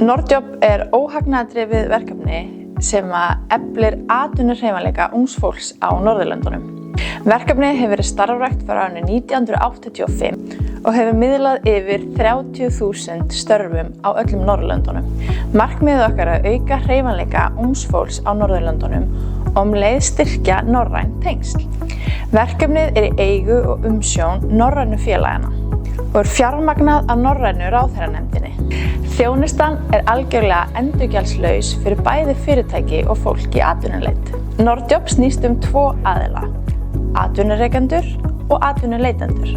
Nordjob óhagnaðardrifið verkefni sem eflir atvinnuhreyfanleika ungs fólks á Norðurlöndunum. Verkefnið hefur verið starfrækt frá árinu 1985 og hefur miðlað yfir 30.000 störfum á öllum Norðurlöndunum. Markmiðið okkar að auka hreyfanleika ungs fólks á Norðurlöndunum og leið styrkja norræn tengsl. Verkefnið í eigu og umsjón norrænu félagana og fjármagnað af norrænu ráðherranefndinni. Þjónustan algjörlega endurgjaldslaus fyrir bæði fyrirtæki og fólk í atvinnuleit. Nordjob snýst tvo aðila, atvinnurekendur og atvinnuleitendur.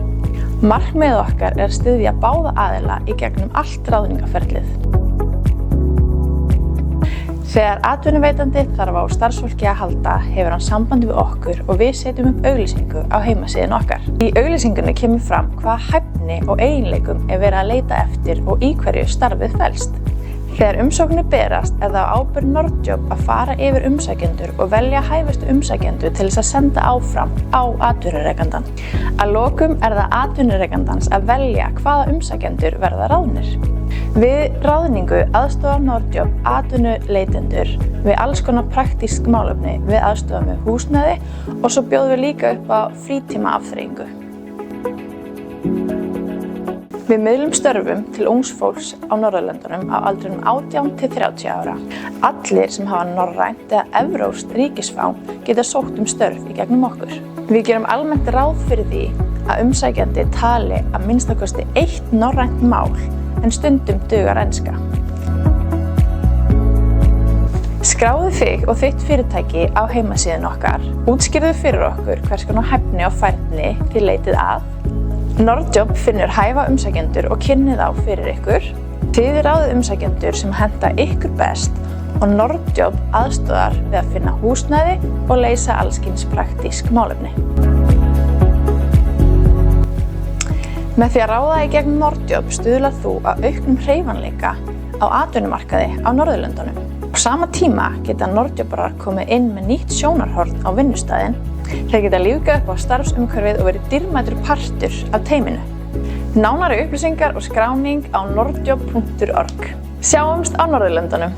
Markmiðið okkar að styðja báða aðila í gegnum allt ráðningarferlið. Þegar atvinnuveitandi þarf á starfsfólki að halda, hefur hann samband við okkur og við setjum upp auglýsingu á heimasíðunni okkar. Í auglýsingunni kemur fram hvaða hæfni og eiginleikum verið að leita eftir og í hverju starfið felst. Þegar umsóknir berast það á ábyrgð Nordjob að fara yfir umsækjendur og velja hæfustu umsækjendur til þess að senda áfram á atvinnurekandann. Að lokum það atvinnurekandans að velja hvaða umsækjendur verða ráðnir. Við ráðningu aðstoðar Nordjob atvinnuleitendur við alls konar praktísk málefni. Við aðstoðum með húsnæði og svo bjóðum við líka upp á frítímaafþreyingu. Við miðlum störfum til ungs fólks á Norðurlöndunum á aldrinum 18 til 30 ára. Allir sem hafa norrænt eða evrópskt ríkisfang geta sótt störf í gegnum okkur. Við gerum almennt ráð fyrir því að umsækjandi tali að minnstakosti 1 norrænt mál en stundum dugar enska. Skráðu þig og þitt fyrirtæki á heimasíðunni okkar. Útskýrðu fyrir okkur hvers konar hæfni og færni þið leitið að. Nordjob finnur hæfa umsækjendur og kynnir þá fyrir ykkur. Þið ráðið umsækjendur sem henta ykkur best og Nordjob aðstoðar við að finna húsnæði og leysa alls kyns praktísk málefni. Með því að ráða í gegnum Nordjob stuðlar þú að auknum hreyfanleika á atvinnumarkaði á Norðurlöndunum. Á sama tíma geta Nordjobarar komið inn með nýtt sjónarhorn á vinnustæðin. Þeir geta lífgað upp á starfsumhverfið og verið dýrmætur partur af teyminu. Nánari upplýsingar og skráning á nordjob.org. Sjáumst á Norðurlöndunum!